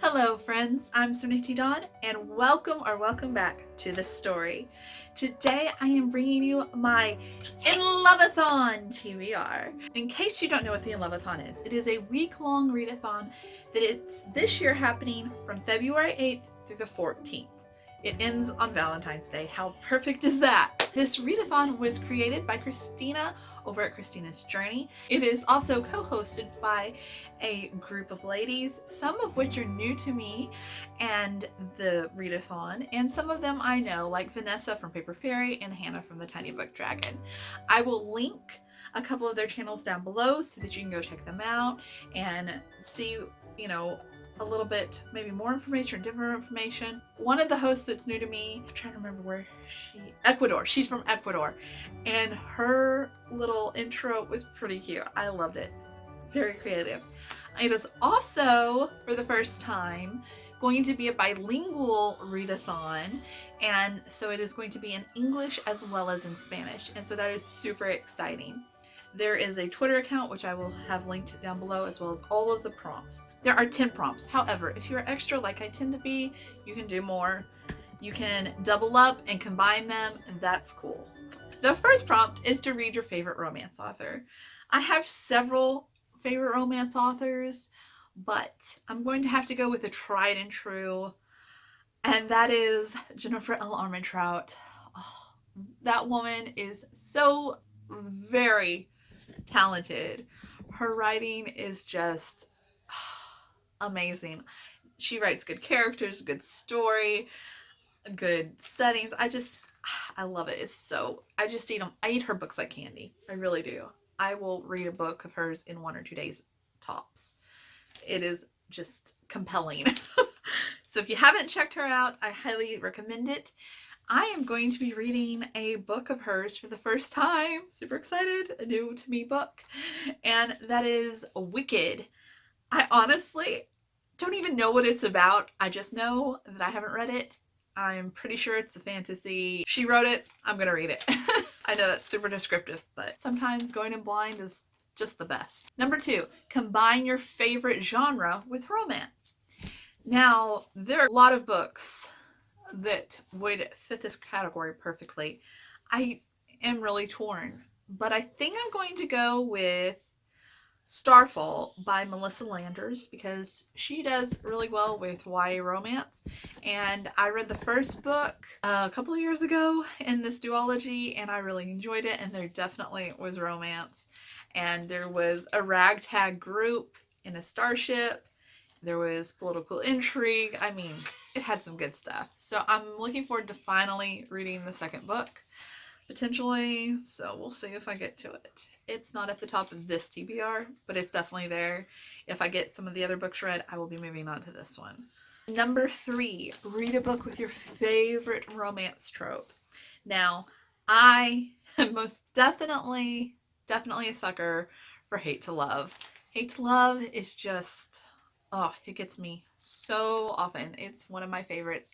Hello friends, I'm Serenity and welcome back to the story. Today I am bringing you my InLoveAthon TBR. In case you don't know what the InLoveAthon is, it is a week-long readathon that it's this year happening from February 8th through the 14th. It ends on Valentine's Day. How perfect is that? This readathon was created by Cristina over at Cristina's Journey. It is also co-hosted by a group of ladies, some of which are new to me and the readathon, and some of them I know, like Vanessa from Paper Fairy and Hannah from the Tiny Book Dragon. I will link a couple of their channels down below so that you can go check them out and see, a little bit, maybe more information or different information. One of the hosts that's new to me, I'm trying to remember where Ecuador. She's from Ecuador. And her little intro was pretty cute. I loved it. Very creative. It is also, for the first time, going to be a bilingual readathon. And so it is going to be in English as well as in Spanish. And so that is super exciting. There is a Twitter account, which I will have linked down below, as well as all of the prompts. There are 10 prompts. However, if you're extra like I tend to be, you can do more. You can double up and combine them, and that's cool. The first prompt is to read your favorite romance author. I have several favorite romance authors, but I'm going to have to go with a tried and true, and that is Jennifer L. Armentrout. Oh, that woman is so very talented. Her writing is just amazing. She writes good characters, good story, good settings. I love it. I just eat them. I eat her books like candy. I really do. I will read a book of hers in 1 or 2 days tops. It is just compelling. So if you haven't checked her out, I highly recommend it. I am going to be reading a book of hers for the first time. Super excited. A new to me book. And that is Wicked. I honestly don't even know what it's about. I just know that I haven't read it. I'm pretty sure it's a fantasy. She wrote it. I'm gonna read it. I know that's super descriptive, but sometimes going in blind is just the best. Number 2, combine your favorite genre with romance. Now, there are a lot of books that would fit this category perfectly. I am really torn, but I think I'm going to go with Starfall by Melissa Landers because she does really well with YA romance. And I read the first book a couple of years ago in this duology and I really enjoyed it, and there definitely was romance. And there was a ragtag group in a starship. There was political intrigue. I mean, it had some good stuff. So I'm looking forward to finally reading the second book, potentially. So we'll see if I get to it. It's not at the top of this TBR, but it's definitely there. If I get some of the other books read, I will be moving on to this one. Number 3, read a book with your favorite romance trope. Now, I am most definitely a sucker for Hate to Love. Hate to Love is just, oh, it gets me so often. It's one of my favorites.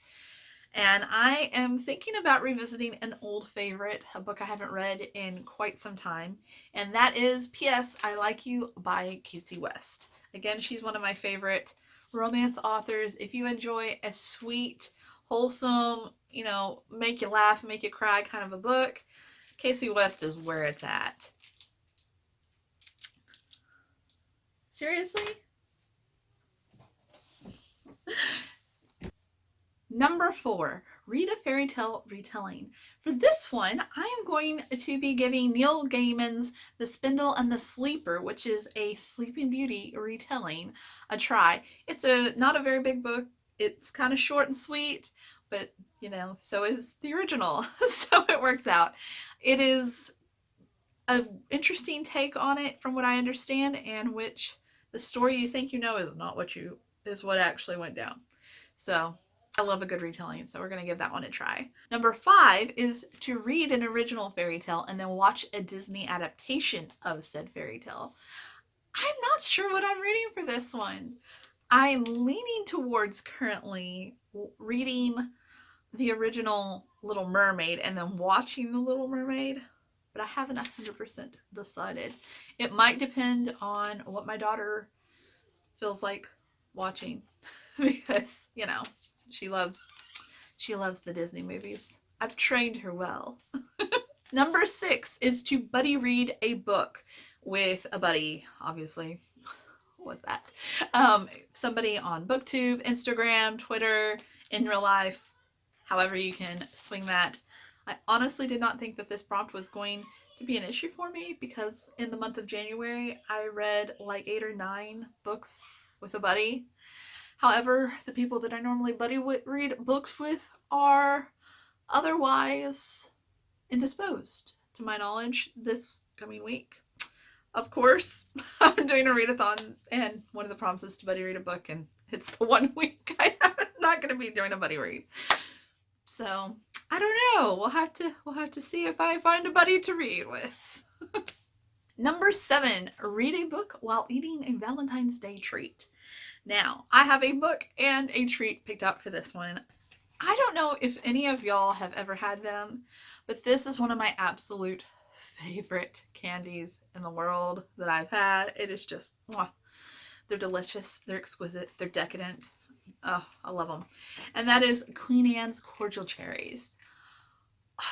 And I am thinking about revisiting an old favorite, a book I haven't read in quite some time. And that is P.S. I Like You by Casey West. Again, she's one of my favorite romance authors. If you enjoy a sweet, wholesome, make you laugh, make you cry kind of a book, Casey West is where it's at. Seriously? Number 4, read a fairy tale retelling. For this one, I am going to be giving Neil Gaiman's The Spindle and the Sleeper, which is a Sleeping Beauty retelling, a try. It's not a very big book. It's kind of short and sweet, but so is the original. So it works out. It is an interesting take on it from what I understand, and which the story you think you know is not what actually went down. So I love a good retelling, so we're going to give that one a try. Number 5 is to read an original fairy tale and then watch a Disney adaptation of said fairy tale. I'm not sure what I'm reading for this one. I'm leaning towards currently reading the original Little Mermaid and then watching The Little Mermaid. but I haven't 100% decided. It might depend on what my daughter feels like watching because, you know, she loves the Disney movies. I've trained her well. Number 6 is to buddy read a book with a buddy, obviously. What's that? Somebody on BookTube, Instagram, Twitter, in real life, however you can swing that. I honestly did not think that this prompt was going to be an issue for me because in the month of January, I read like 8 or 9 books with a buddy. However, the people that I normally buddy read books with are otherwise indisposed, to my knowledge, this coming week. Of course, I'm doing a readathon, and one of the prompts is to buddy read a book, and it's the one week I'm not going to be doing a buddy read. So I don't know. We'll have to see if I find a buddy to read with. Number 7, read a book while eating a Valentine's Day treat. Now, I have a book and a treat picked out for this one. I don't know if any of y'all have ever had them, but this is one of my absolute favorite candies in the world that I've had. It is just, mwah. They're delicious, they're exquisite, they're decadent. Oh, I love them. And that is Queen Anne's Cordial Cherries. Oh,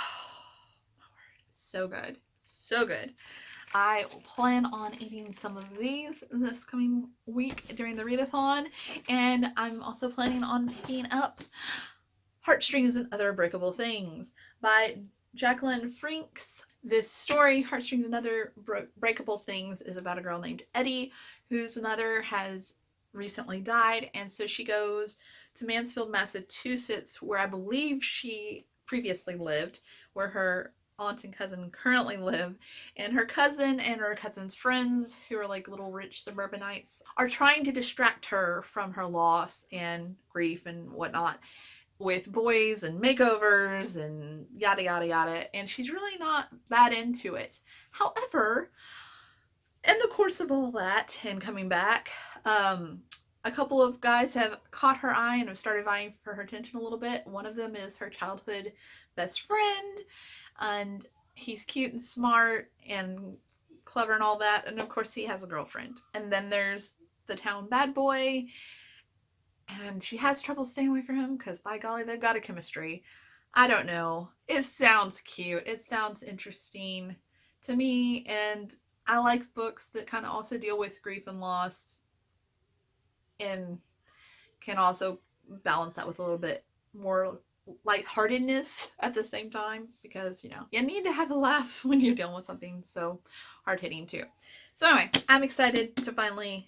my word. So good. So good. I plan on eating some of these this coming week during the readathon, and I'm also planning on picking up Heartstrings and Other Breakable Things by Jacqueline Franks. This story, Heartstrings and Other Breakable Things, is about a girl named Eddie whose mother has recently died, and so she goes to Mansfield, Massachusetts, where I believe she previously lived, where her aunt and cousin currently live, and her cousin and her cousin's friends, who are like little rich suburbanites, are trying to distract her from her loss and grief and whatnot with boys and makeovers and yada yada yada, and she's really not that into it. However, in the course of all that and coming back, a couple of guys have caught her eye and have started vying for her attention a little bit. One of them is her childhood best friend, and he's cute and smart and clever and all that, and of course he has a girlfriend. And then there's the town bad boy, and she has trouble staying away from him because, by golly, they've got a chemistry. I don't know. It sounds cute. It sounds interesting to me, and I like books that kind of also deal with grief and loss and can also balance that with a little bit more lightheartedness at the same time, because, you know, you need to have a laugh when you're dealing with something so hard-hitting too. So anyway, I'm excited to finally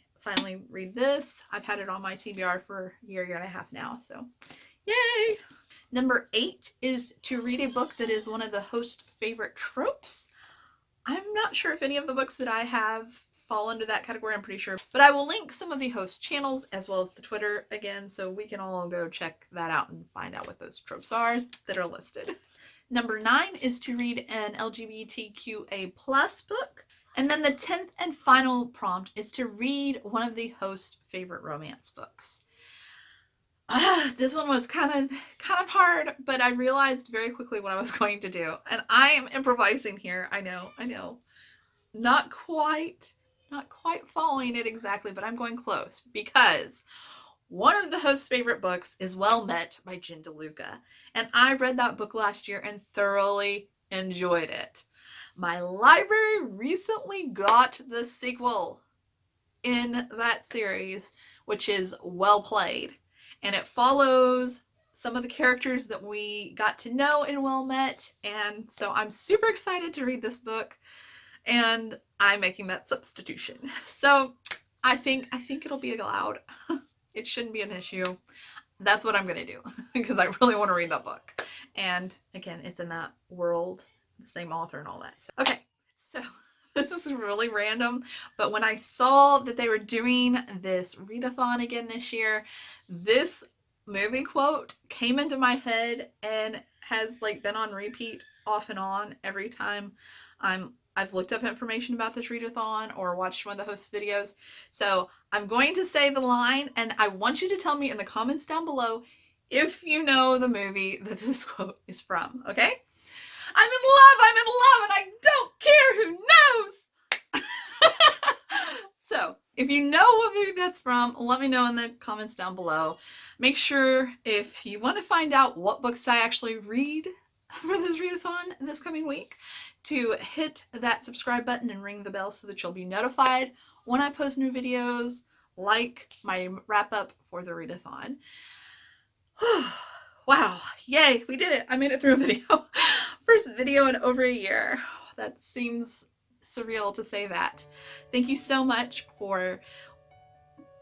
read this. I've had it on my TBR for a year and a half now, so yay! Number 8 is to read a book that is one of the host's favorite tropes. I'm not sure if any of the books that I have fall under that category, I'm pretty sure, but I will link some of the host channels as well as the Twitter again, so we can all go check that out and find out what those tropes are that are listed. Number 9 is to read an LGBTQA plus book. And then the 10th and final prompt is to read one of the host's favorite romance books. This one was kind of hard, but I realized very quickly what I was going to do. And I am improvising here. I know. Not quite following it exactly, but I'm going close, because one of the host's favorite books is Well Met by Jenn DeLuca. And I read that book last year and thoroughly enjoyed it. My library recently got the sequel in that series, which is Well Played. And it follows some of the characters that we got to know in Well Met. And so I'm super excited to read this book. And I'm making that substitution. So I think it'll be allowed. It shouldn't be an issue. That's what I'm going to do, because I really want to read that book. And again, it's in that world, the same author and all that. So, okay, so this is really random, but when I saw that they were doing this readathon again this year, this movie quote came into my head and has like been on repeat off and on every time I've looked up information about this readathon or watched one of the host videos. So I'm going to say the line, and I want you to tell me in the comments down below if you know the movie that this quote is from, okay? I'm in love, and I don't care who knows. So, if you know what movie that's from, let me know in the comments down below. Make sure, if you want to find out what books I actually read for this readathon this coming week, to hit that subscribe button and ring the bell so that you'll be notified when I post new videos, like my wrap up for the readathon. Wow, yay, we did it. I made it through a video. First video in over a year. That seems surreal to say that. Thank you so much for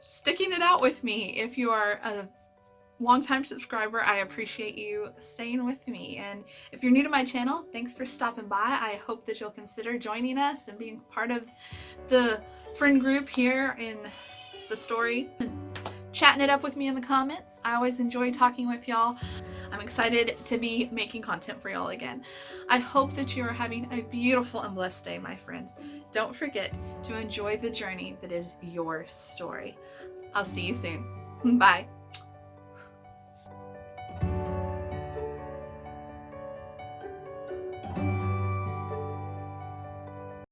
sticking it out with me. If you are a longtime subscriber, I appreciate you staying with me. And if you're new to my channel, thanks for stopping by. I hope that you'll consider joining us and being part of the friend group here in the story and chatting it up with me in the comments. I always enjoy talking with y'all. I'm excited to be making content for y'all again. I hope that you are having a beautiful and blessed day, my friends. Don't forget to enjoy the journey that is your story. I'll see you soon. Bye.